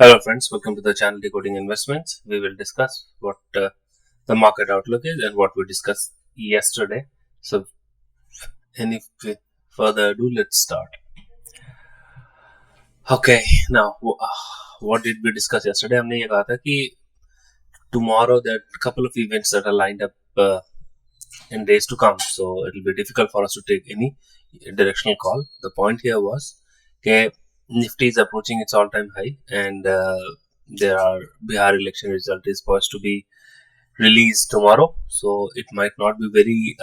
Hello friends, welcome to the channel Decoding Investments. We will discuss what the market outlook is and what we discussed yesterday. So any further ado, let's start. Okay, now what did we discuss yesterday? हमने ये कहा था कि tomorrow there are a couple of events that are lined up in days to come, so it will be difficult for us to take any directional call. The point here was that Nifty is approaching its all-time high, and there are Bihar election result is supposed to be released tomorrow, so it might not be very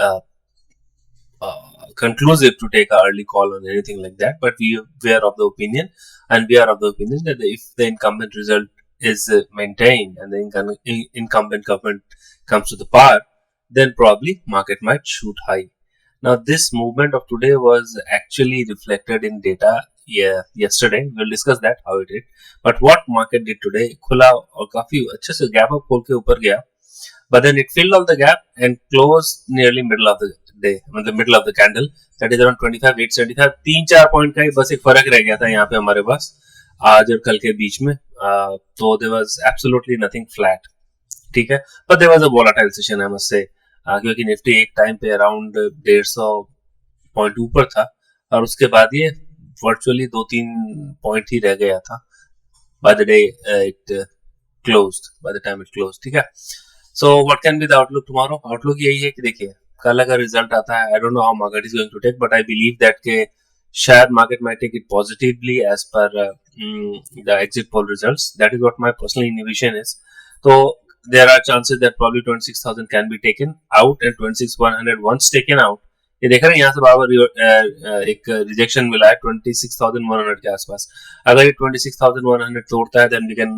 conclusive to take an early call on anything like that. But we are of the opinion, that if the incumbent result is maintained and the incumbent government comes to the power, then probably market might shoot high. Now this movement of today was actually reflected in data yesterday. We'll discuss that how it did. But what market did today, खुला और काफी अच्छे से gap up खोल के ऊपर गया, but then it filled all the gap and closed nearly middle of the day, मतलब middle of the candle, that is around 25,875. 3-4 point का ही बस एक फर्क रह गया था यहाँ पे हमारे पास आज और कल के बीच में. तो there was absolutely nothing flat, ठीक है. But there was a volatile session, I must say, क्योंकि निफ्टी एक टाइम पे अराउंड 150 पॉइंट ऊपर था और उसके बाद ये वर्चुअली 2-3 पॉइंट ही रह गया था by the day it closed, by the time it closed, ठीक है. So what can be the outlook tomorrow? Outlook यही है कि देखिए कल अगर रिजल्ट आता है, I don't know how market is going to take, but I believe that के शायद market might take it positively as per the exit poll results. That is what my personal intuition is. So there are chances that probably 26,000 can be taken out and 26,100 once taken out. ये देख रहे हैं यहाँ से बाबर एक rejection मिला है 26,100 के आसपास. अगर ये 26,100 तोड़ता है then we can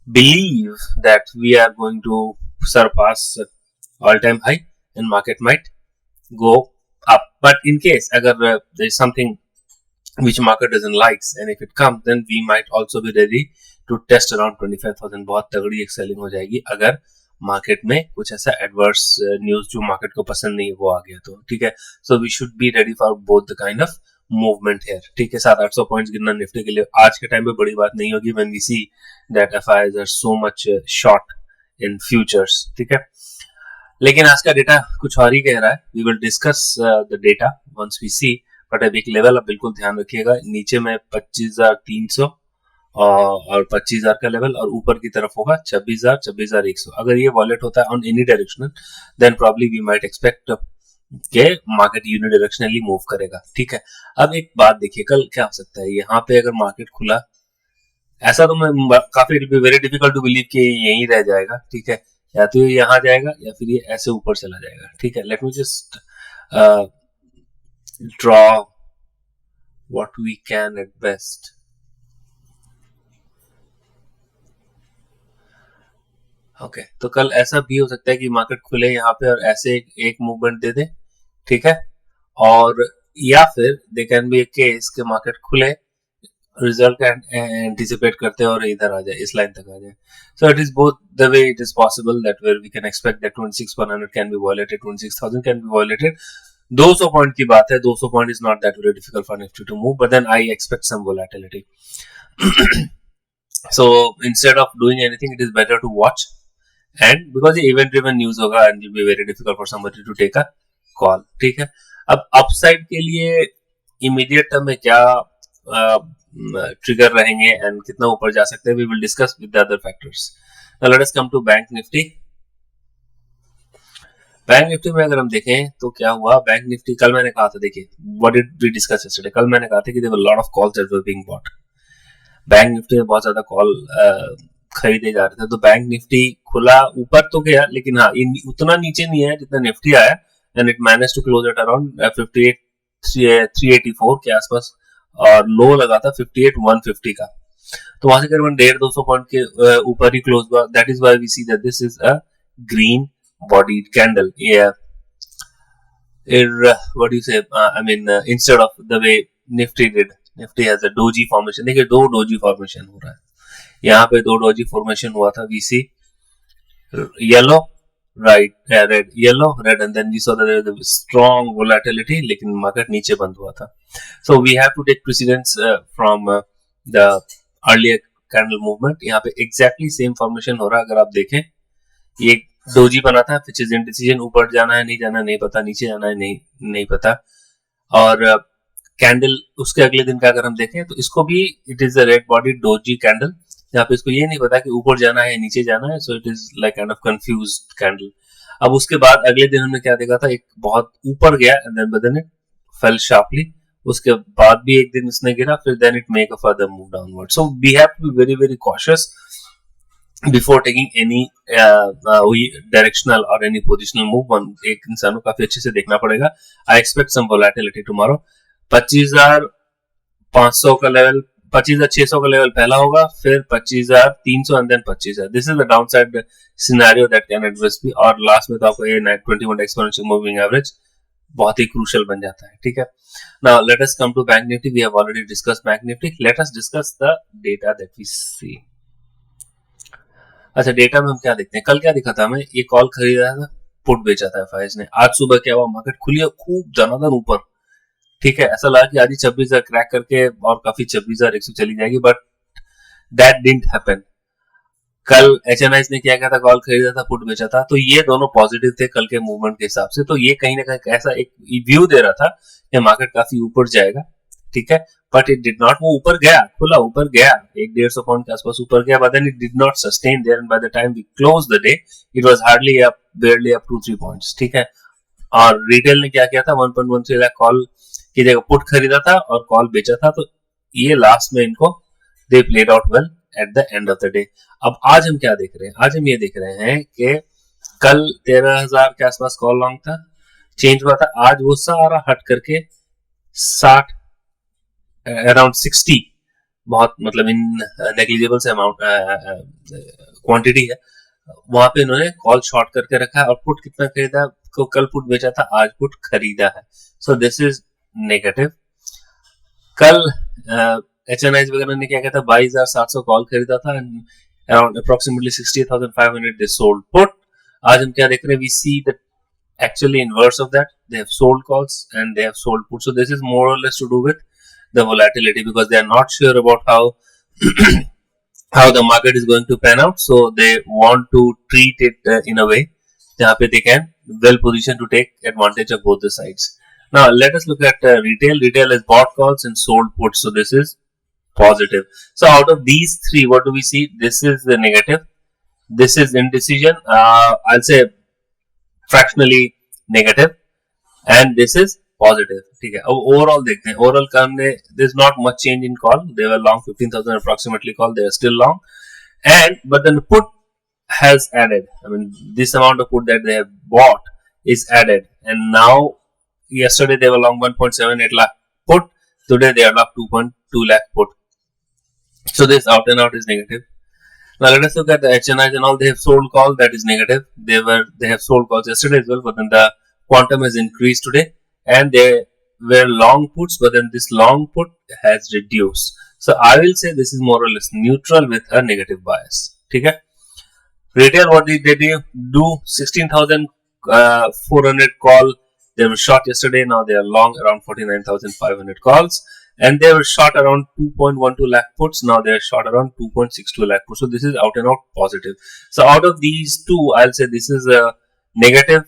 believe that we are going to surpass all-time high and market might go up. But in case agar there is something which market doesn't like and if it comes then we might also be ready to test around 25,000. बहुत तगड़ी एक selling हो जाएगी अगर market में कुछ ऐसा adverse news जो मार्केट को पसंद नहीं है वो आ गया तो, ठीक है. So we should be ready for both the kind of movement here, ठीक है. 700-800 पॉइंट्स गिरना निफ्टी के लिए आज के टाइम पे बड़ी बात नहीं होगी when we see that FIIs are so much short in futures, ठीक है. लेकिन आज का डेटा कुछ और ही कह रहा है. We will discuss the data once we see, but अभी एक लेवल आप बिल्कुल ध्यान रखिएगा, नीचे में 25,300 और 25,000 का लेवल और ऊपर की तरफ होगा 26,000 26,100. अगर ये वॉलेट होता है on any directional then probably we might expect के मार्केट यूनिडायरेक्शनली मूव करेगा, ठीक है. अब एक बात देखिए कल क्या हो सकता है, यहाँ पे अगर मार्केट खुला ऐसा तो मैं काफी it be very difficult to believe कि यहीं रह जाएगा, ठीक है. या तो ये यहाँ जाएगा या फिर ये ऐसे ऊपर चला जाएगा, ठीक है. Let me just draw what we can at best. Okay तो कल ऐसा भी हो सकता है कि मार्केट खुले यहाँ पे और ऐसे एक मूवमेंट दे दे, ठीक है. और या फिर they can be A case कि मार्केट खुले रिजल्ट एंटिसिपेट करते और इधर आ जाए, इस लाइन तक आ जाए. So it is both the way it is possible that where we can expect that 26,100 can be violated, 26,000 can be violated. 200 point की बात है, 200 point is not that very difficult for Nifty to move, but then I expect some volatility. So instead of doing anything, it is better to watch, and because ये event driven news होगा and it will be very difficult for somebody to take a call, ठीक है. अब upside के लिए immediate term में क्या trigger रहेंगे एंड कितना ऊपर जा सकते हैं, we will discuss with the other factors. Now let us come to Bank Nifty. Bank Nifty में अगर हम देखें तो क्या हुआ, बैंक निफ्टी कल मैंने कहा था, देखिए what did we discuss yesterday, कल मैंने कहा था कि there were a lot of calls that were being bought. Bank Nifty में बहुत ज्यादा कॉल खरीदे जा रहे थे, तो बैंक निफ्टी खुला ऊपर तो गया लेकिन हाँ उतना नीचे नहीं है जितना निफ्टी आया, and it manage to close at around 58,384 के आसपास और लो लगा था 58,150 का. तो वहां से करीबन 150-200 पॉइंट के ऊपर ही क्लोज हुआ. That is why we see that this is a green bodied candle. What do you say, I mean instead of the way Nifty did, Nifty has a doji formation. देखिए दो doji formation हो रहा है यहाँ पे, दो doji formation हुआ था. We see yellow right, red yellow red, and then we saw the strong volatility, लेकिन मार्केट नीचे बंद हुआ था. So we have to take precedence from the earlier candle movement, यहाँ पे एग्जैक्टली सेम फॉर्मेशन हो रहा है। अगर आप देखें, ये डोजी बना था, विच इज इंडिसीजन, ऊपर जाना है नहीं जाना नहीं पता, नीचे जाना है नहीं पता। और कैंडल उसके अगले दिन का अगर हम देखें तो इसको भी it is a red body doji candle, जहाँ पे इसको ये नहीं पता कि ऊपर जाना है नीचे जाना है, सो it is like kind of confused candle. अब उसके बाद अगले दिन हमने क्या देखा था, एक बहुत ऊपर गया and then it fell sharply, उसके बाद भी एक दिन इसने गिरा, फिर then it make a further move downward. So we have to be very very cautious before taking any directional और एनी पोजिशनल मूव। एक इंसान को काफी अच्छे से देखना पड़ेगा। I expect some volatility tomorrow. 25,500 का लेवल, 25,600 का लेवल पहला होगा, फिर 25,300 and then 25,000। This is the downside scenario that can adverse be. और लास्ट में तो आपको ये 21 एक्सपोनेंशियल मूविंग एवरेज बहुत ही क्रूशियल बन जाता है, ठीक है। Now let us come to bank Nifty. We have already discussed bank Nifty, let us discuss the data that we see. अच्छा, डेटा में हम क्या देखते हैं, कल क्या दिखा था हमें, ये कॉल खरीदा था, पुट बेचा था एफआईएस ने। आज सुबह क्या हुआ, मार्केट खुली खूब धनाधन ऊपर, ठीक है। ऐसा लगा कि आज ही 26,000 क्रैक करके और काफी 26,100 चली जाएगी, बट दैट डिडंट हैपन। कल एचएनआई ने क्या था, कॉल खरीदा था, पुट बेचा था, तो ये दोनों पॉजिटिव थे कल के मूवमेंट के हिसाब से। तो ये कहीं ना कहीं ऐसा एक व्यू दे रहा था कि मार्केट काफी ऊपर जाएगा, ठीक है, बट इट डिड नॉट। वो ऊपर गया, खुला ऊपर गया, 150 पॉइंट के आसपास ऊपर गया, but then it did not sustain there and by the time we close the day it was hardly up, barely up 2-3 points, ठीक है। और रिटेल ने क्या किया था, 1.13 लाख कॉल की जगह पुट खरीदा था और कॉल बेचा था, तो ये लास्ट में इनको they played out well at the end of the day. अब आज हम क्या देख रहे हैं, आज हम ये देख रहे हैं कि कल 13,000 के आसपास कॉल लॉन्ग था, चेंज हुआ था, आज वो सारा हट करके 60 अराउंड 60, बहुत मतलब इन नेग्लिजिबल से अमाउंट क्वांटिटी है, वहां पे इन्होंने कॉल शॉर्ट करके रखा है। और पुट कितना खरीदा, को कल पुट बेचा था, आज पुट खरीदा है, सो दिस इज नेगेटिव। कल एचएनआई वगैरह ने क्या किया था, 22,700 कॉल खरीदा था, around approximately 60,500 they sold put. आज हम क्या देख रहे हैं, we see the actually inverse of that, they have sold calls and they have sold put. So this is more or less to do with the volatility, because they are not sure about how how the market is going to pan out, so they want to treat it in a way jahan pe they can well positioned to take advantage of both the sides. Now let us look at retail has bought calls and sold puts, so this is positive. So out of these three, what do we see? This is the negative, this is indecision, I'll say fractionally negative, and this is positive, ठीक है। अब overall देखते हैं, overall का हमने there is not much change in call, they were long 15,000 approximately call, they are still long, and but then the put has added, I mean this amount of put that they have bought is added, and now yesterday they were long 1.78 lakh put, today they are long 2.2 lakh put, so this out and out is negative. Now let us look at the HNIs and all. They have sold call, that is negative. They have sold calls yesterday as well, but then the quantum has increased today, and they were long puts, but then this long put has reduced. So I will say this is more or less neutral with a negative bias. Okay. Retail, what did they do? 16,400 call. They were short yesterday. Now they are long around 49,500 calls. And they were short around 2.12 lakh puts. Now they are short around 2.62 lakh puts. So this is out and out positive. So out of these two, I'll say this is a negative,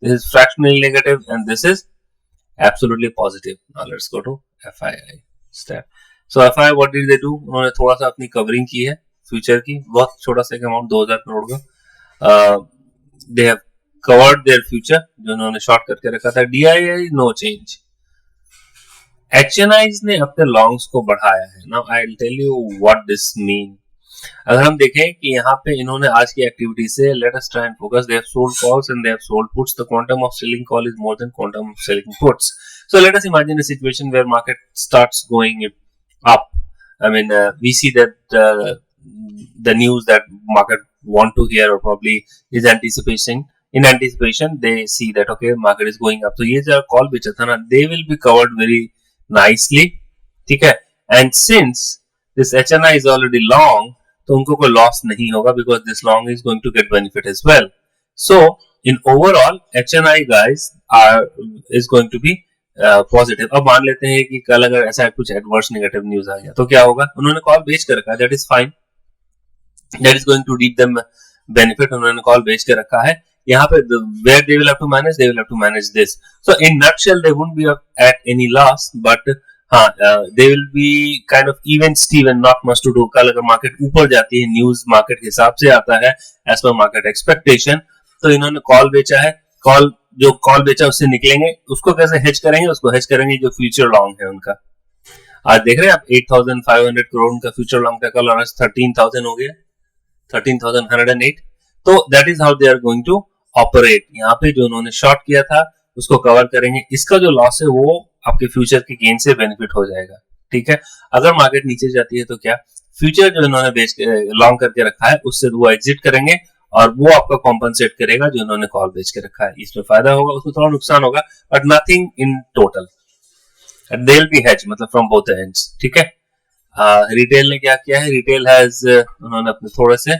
this is fractionally negative, and this is absolutely positive. Now let's go to FII step. So FII, what did they do? उन्होंने थोड़ा सा अपनी covering की है future की, बहुत छोटा सा अमाउंट 2,000 करोड़ का। They have covered their future, जो उन्होंने शॉर्ट करके रखा था। DII no change. HNIs ने अपने लॉन्ग्स को बढ़ाया है। Now I will tell you what this mean. अगर हम देखें कि यहाँ पे इन्होंने आज की एक्टिविटी से, let us try and focus, they have sold calls and they have sold puts, the quantum of selling call is more than quantum of selling puts. So let us imagine a situation where market starts going up. I mean we see that the news that market want to hear or probably is in anticipation they see that okay market is going up, so ये जो call बेचा था ना, they will be covered very nicely, ठीक है। And since this HNI is already long, तो उनको कोई लॉस नहीं होगा, because this long is going to get benefit as well. So in overall HNI guys is going to be positive. अब मान लेते हैं कि कल अगर ऐसा कुछ एडवर्स नेगेटिव न्यूज आ गया तो क्या होगा, उन्होंने कॉल बेच कर रखा, that is fine, that is going to reap them benefit. उन्होंने कॉल बेच के रखा है यहाँ पे, where they will have to manage, they will have to manage this. So in nutshell they wouldn't be at any loss, but हाँ they will be kind of even steven, not much to do. कल अगर market ऊपर जाती है, news market के हिसाब से आता है एज पर मार्केट एक्सपेक्टेशन, तो इन्होंने कॉल बेचा है, कॉल जो कॉल बेचा उससे निकलेंगे। उसको कैसे हेज करेंगे? उसको हेज करेंगे जो फ्यूचर लॉन्ग है उनका। आज देख रहे हैं आप 8,500 करोड़ का फ्यूचर लॉन्ग का कल, और आज 13,000 हो गया, 13,108। तो that is how they are going to operate. यहाँ पे जो उन्होंने शॉर्ट किया था उसको कवर करेंगे, इसका जो लॉस है वो आपके फ्यूचर के गेन से बेनिफिट हो जाएगा। ठीक है, अगर मार्केट नीचे जाती है तो क्या, फ्यूचर जो इन्होंने बेच के लॉन्ग करके रखा है उससे वो एग्जिट करेंगे और वो आपका कॉम्पनसेट करेगा जो इन्होंने कॉल बेच के रखा है। इसमें फायदा होगा, उसमें थोड़ा नुकसान होगा, but nothing in total. They will B hedge, मतलब फ्रॉम बोथ एंड्स। ठीक है, रिटेल ने क्या किया है? रिटेल हैज उन्होंने अपने थोड़े से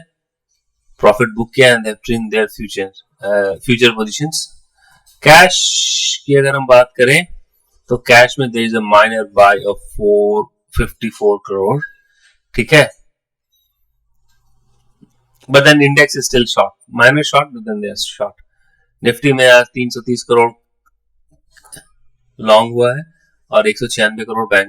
प्रॉफिट बुक किया and they have trimmed their future positions. Cash की अगर हम बात करें तो कैश में there is a minor buy of 454 crore. ठीक है, but then index is still short, minor short but then they are short. Nifty में आज 330 करोड़ लॉन्ग हुआ है और 196 करोड़ बैंक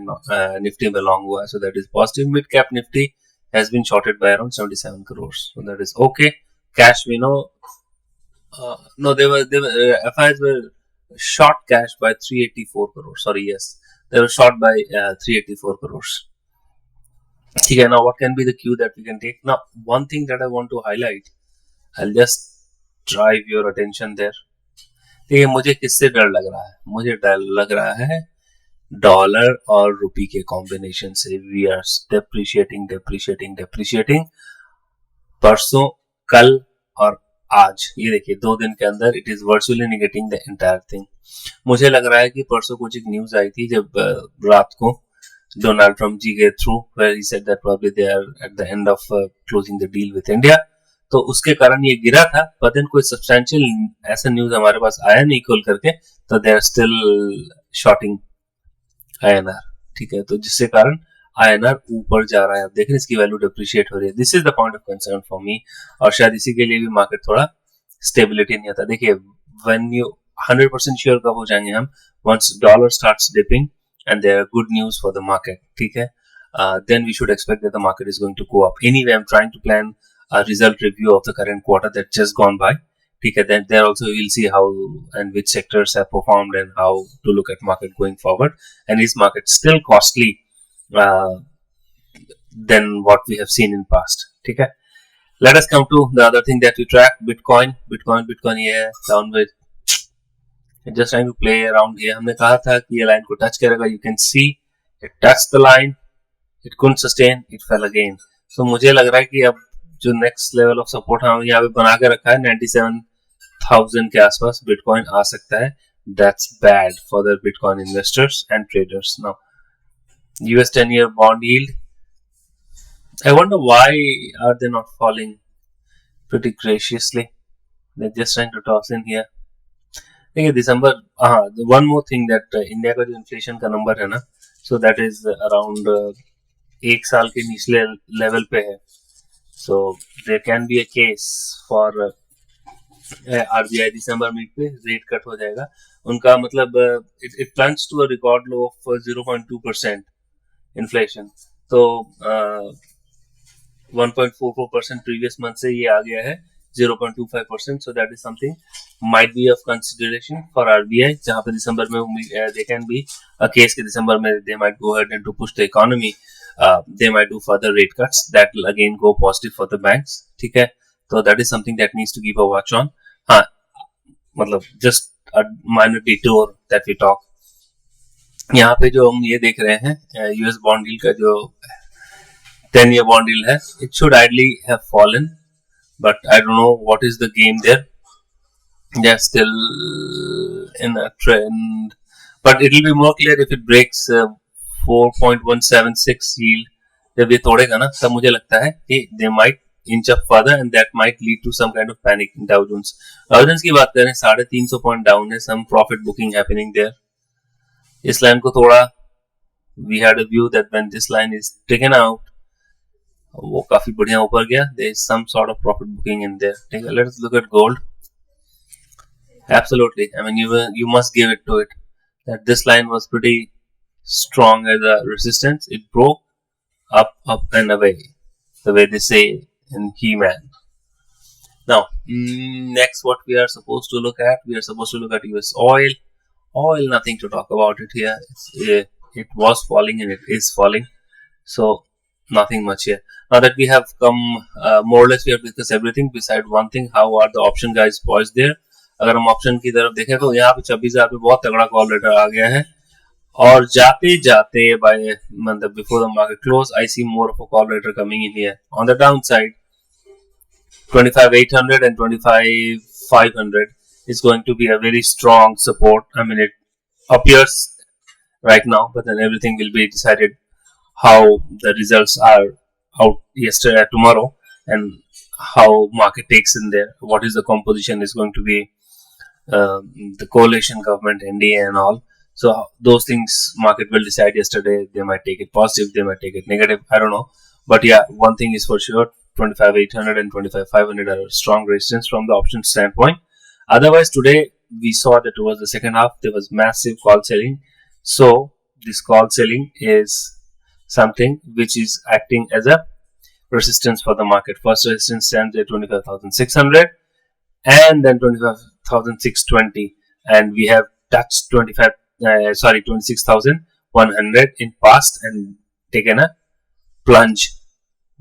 निफ्टी में लॉन्ग हुआ है, so that is positive. Mid cap Nifty has been shorted by around 77 crores, so that is okay. Cash, we know, no, they were FIs were short cash by 384 crores. Sorry, yes, they were short by 384 crores. Okay, now what can be the cue that we can take? Now, one thing that I want to highlight, I'll just drive your attention there. देखिए, मुझे किससे डर लग रहा है? मुझे डर लग रहा है डॉलर और रुपी के कॉम्बिनेशन से। We are depreciating depreciating depreciating परसों, कल और आज। ये देखिए 2 दिन के अंदर it is virtually negating the entire thing. मुझे लग रहा है कि परसों कुछ एक न्यूज आई थी जब रात को डोनाल्ड ट्रम्प जी के through, where he said that probably they are at the end of closing the deal with India, तो उसके कारण ये गिरा था। पर देन कोई सब्सटेंशियल ऐसा न्यूज हमारे पास आया नहीं खोल करके, तो they are still shorting INR। ठीक है, तो जिससे कारण INR ऊपर जा रहा है। आप देख रहे हैं इसकी वैल्यू डिप्रिशिएट हो रही है। This is the point of concern for me, और शायद इसी के लिए भी मार्केट थोड़ा स्टेबिलिटी नहीं आता। देखिए, व्हेन यू 100% श्योर कब हो जाएंगे हम? Once dollar starts dipping and there are good news for the market. ठीक है, then we should expect that the market is going to go up. Anyway, I am trying to plan a result review of the current quarter that just gone by. ठीक है, then there also we'll see how and which sectors have performed and how to look at market going forward. And is market still costly than what we have seen in past? ठीक है, let us come to the other thing that we track, Bitcoin ये downward, just trying to play around here. हमने कहा था कि ये line को touch करेगा, you can see it touched the line, it couldn't sustain, it fell again. So मुझे लग रहा है कि अब जो नेक्स्ट लेवल ऑफ सपोर्ट हम यहाँ पे बना के रखा है 97,000 के आसपास बिटकॉइन आ सकता है। That's bad for the bitcoin investors and traders. Now US 10-year bond yield, I wonder why are they not falling pretty graciously? They're just trying to toss in here. देखिए दिसंबर, हाँ, one more thing that India का जो inflation का number है ना, so that is around 1 साल के निचले लेवल पे है। So there can be a case for RBI दिसंबर मीट पे रेट कट हो जाएगा उनका, मतलब it plans to a record low of 0.2% inflation. तो 1.44% previous month से ये आ गया है 0.25%. So that is something might be of consideration for RBI, जहाँ पे दिसंबर में they can be a case कि दिसंबर में they might go ahead and to push the economy. They might do further rate cuts that will again go positive for the banks. ठीक है, तो that is something that needs to keep a watch on. हाँ, मतलब just a minor detour that we talk. यहाँ पे जो हम ये देख रहे हैं US bond yield का जो 10-year bond yield है, it should ideally have fallen, but I don't know what is the game there. They're still in a trend, but it will be more clear if it breaks 4.176 yield. जब ये तोड़ेगा ना, तब मुझे लगता है कि they might inch up further and that might lead to some kind of panic in Dow Jones. Dow Jones की बात करें 350 पॉइंट डाउन है, some profit booking happening there. इस लाइन को तोड़ा, we had a view that when this line is taken out, वो काफी बढ़िया ऊपर गया. There is some sort of profit booking in there. Let's look at gold. Absolutely. I mean, you must give it to it that this line was pretty strong as a resistance. It broke up and away, the way they say in He-Man. Now, next, what we are supposed to look at? We are supposed to look at US oil. Oil, nothing to talk about it here. It was falling and it is falling. So, nothing much here. Now that we have come more or less, we have discussed everything beside one thing. How are the option guys poised there? अगर हम option की तरफ देखें तो यहाँ पे 26,000 पे बहुत तगड़ा कॉल लेटर आ गया है और जाते जाते बाय मतलब before the market close I see more of a call letter coming in here on the down side 25,800 and 25,500 is going to be a very strong support. I mean, it appears right now, but then everything will be decided how the results are out yesterday tomorrow and how market takes in there. What is the composition is going to be the coalition government, NDA and all. So those things market will decide yesterday. They might take it positive, they might take it negative. I don't know. But yeah, one thing is for sure, 25,800 and 25,500 are strong resistance from the option standpoint. Otherwise, today we saw that towards the second half, there was massive call selling. So this call selling is something which is acting as a resistance for the market. First resistance stands at 25,600 and then 25,620, and we have touched 26,100 in past and taken a plunge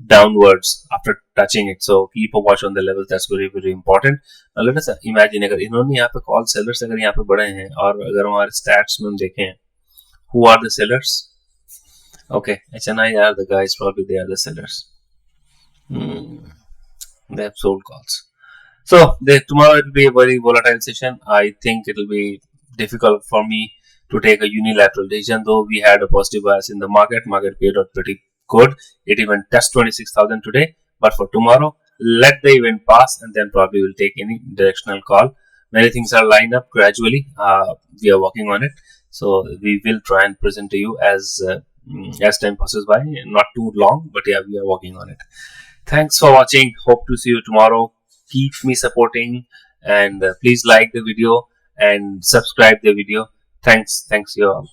downwards after touching it. So keep a watch on the levels. That's very very important. Now let us imagine अगर इन्होंने यहाँ पे call sellers अगर यहाँ पे बढ़े हैं और अगर हमारे stats में हम देखें who are the sellers? Okay, HNI are the guys, probably they are the sellers. They have sold calls. So tomorrow it will be a very volatile session. I think it will be difficult for me to take a unilateral decision, though we had a positive bias in the market. Market paid out pretty good. It even touched 26,000 today. But for tomorrow, let the event pass and then probably we'll take any directional call. Many things are lined up gradually. We are working on it. So we will try and present to you as time passes by. Not too long, but yeah, we are working on it. Thanks for watching. Hope to see you tomorrow. Keep me supporting and please like the video and subscribe the video. Thanks you all.